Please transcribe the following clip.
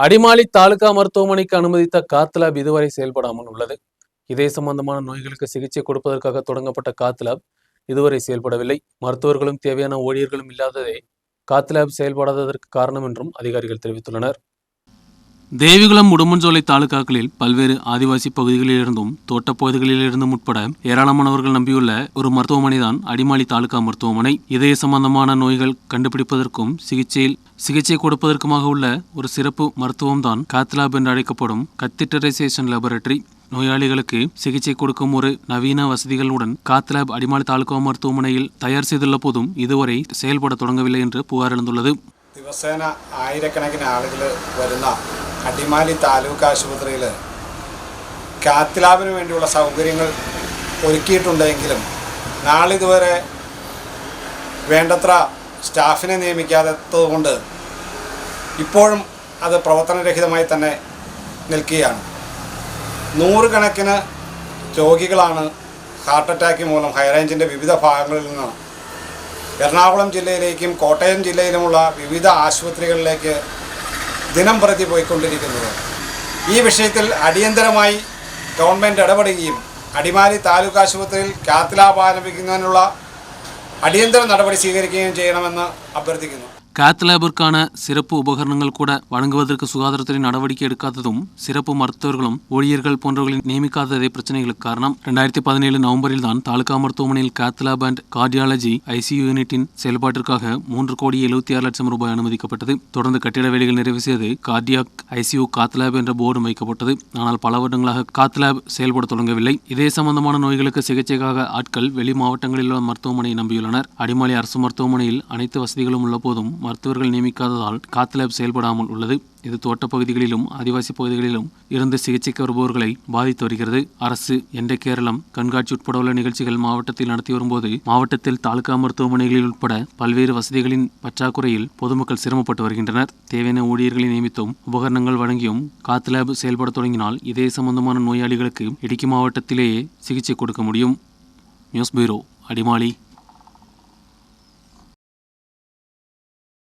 அடிமாலி தாலுகா மருத்துவமனைக்கு அனுமதித்த காத் லேப் இதுவரை செயல்படாமல் உள்ளது. இதய சம்பந்தமான நோய்களுக்கு சிகிச்சை கொடுப்பதற்காக தொடங்கப்பட்ட காத் லேப் இதுவரை செயல்படவில்லை. மருத்துவர்களும் தேவையான ஊழியர்களும் இல்லாததே காத் லேப் செயல்படாததற்கு காரணம் என்றும் அதிகாரிகள் தெரிவித்துள்ளனர். தேவிகுளம், உடுமன்சோலை தாலுகாக்களில் பல்வேறு ஆதிவாசி பகுதிகளிலிருந்தும் தோட்டப்பகுதிகளிலிருந்தும் உட்பட ஏராளமானவர்கள் நம்பியுள்ள ஒரு மருத்துவமனை தான் அடிமாலி தாலுகா மருத்துவமனை. இதய சம்பந்தமான நோய்கள் கண்டுபிடிப்பதற்கும் சிகிச்சை கொடுப்பதற்குமாக உள்ள ஒரு சிறப்பு மருத்துவம் தான் காத் லேப் என்று அழைக்கப்படும் கத்தீட்டரைசேஷன் லேபரட்டரி. நோயாளிகளுக்கு சிகிச்சை கொடுக்கும் ஒரு நவீன வசதிகளுடன் காத் லேப் அடிமாலி தாலுகா மருத்துவமனையில் தயார் செய்துள்ள போதும் இதுவரை செயல்பட தொடங்கவில்லை என்று புகார் எழுந்துள்ளது. ദിവസേന ആയിരക്കണക്കിന് ആളുകൾ വരുന്ന അടിമാലി താലൂക്ക് ആശുപത്രിയിൽ കാത്ത് ലാബിന് വേണ്ടിയുള്ള സൗകര്യങ്ങൾ ഒരുക്കിയിട്ടുണ്ടെങ്കിലും നാളിതുവരെ വേണ്ടത്ര സ്റ്റാഫിനെ നിയമിക്കാത്തതുകൊണ്ട് ഇപ്പോഴും അത് പ്രവർത്തനരഹിതമായി തന്നെ നിൽക്കുകയാണ്. നൂറുകണക്കിന് രോഗികളാണ് ഹാർട്ട് അറ്റാക്ക് മൂലം ഹൈറേഞ്ചിൻ്റെ വിവിധ ഭാഗങ്ങളിൽ നിന്ന് എറണാകുളം ജില്ലയിലേക്കും കോട്ടയം ജില്ലയിലുമുള്ള വിവിധ ആശുപത്രികളിലേക്ക് ദിനം പ്രതി പോയിക്കൊണ്ടിരിക്കുന്നത്. ഈ വിഷയത്തിൽ അടിയന്തരമായി ഗവൺമെൻറ് ഇടപെടുകയും അടിമാലി താലൂക്ക് ആശുപത്രിയിൽ കാത്ത് ലാബ് ആരംഭിക്കുന്നതിനുള്ള അടിയന്തര നടപടി സ്വീകരിക്കുകയും ചെയ്യണമെന്ന് അഭ്യർത്ഥിക്കുന്നു. காத் லேபிற்கான சிறப்பு உபகரணங்கள் கூட வழங்குவதற்கு சுகாதாரத்துறை நடவடிக்கை எடுக்காததும் சிறப்பு மருத்துவர்களும் ஊழியர்கள் போன்றவர்களை நியமிக்காததே பிரச்சனைகளுக்கு காரணம். 2017 நவம்பரில் தான் தாலுகா மருத்துவமனையில் காத் லேப் அண்ட் கார்டியாலஜி ஐசியு யூனிட்டின் செயல்பாட்டிற்காக 3,76,00,000 ரூபாய் அனுமதிக்கப்பட்டது. தொடர்ந்து கட்டிட வேலைகள் நிறைவு செய்து கார்டியாக் ஐசியு காத் லேப் என்ற போர்டும் வைக்கப்பட்டது. ஆனால் பல வருடங்களாக காத் லேப் செயல்பட தொடங்கவில்லை. இதே சம்பந்தமான நோய்களுக்கு சிகிச்சைக்காக ஆட்கள் வெளி மாவட்டங்களில் உள்ள மருத்துவமனையை நம்பியுள்ளனர். அடிமாலி அரசு மருத்துவமனையில் அனைத்து வசதிகளும் உள்ள போதும் மருத்துவர்கள் நியமிக்காததால் காத் லேப் செயல்படாமல் உள்ளது. இது தோட்டப்பகுதிகளிலும் ஆதிவாசி பகுதிகளிலும் இருந்து சிகிச்சைக்கு வருபவர்களை பாதித்து வருகிறது. அரசு என்ற கேரளம் கண்காட்சி உட்பட உள்ள நிகழ்ச்சிகள் மாவட்டத்தில் நடத்தி வரும்போது மாவட்டத்தில் தாலுகா மருத்துவமனைகளில் உட்பட பல்வேறு வசதிகளின் பற்றாக்குறையில் பொதுமக்கள் சிரமப்பட்டு வருகின்றனர். தேவையான ஊழியர்களை நியமித்தும் உபகரணங்கள் வழங்கியும் காத் லேப் செயல்பட தொடங்கினால் இதே சம்பந்தமான நோயாளிகளுக்கு இடுக்கி மாவட்டத்திலேயே சிகிச்சை கொடுக்க முடியும். News bureau, Adimali.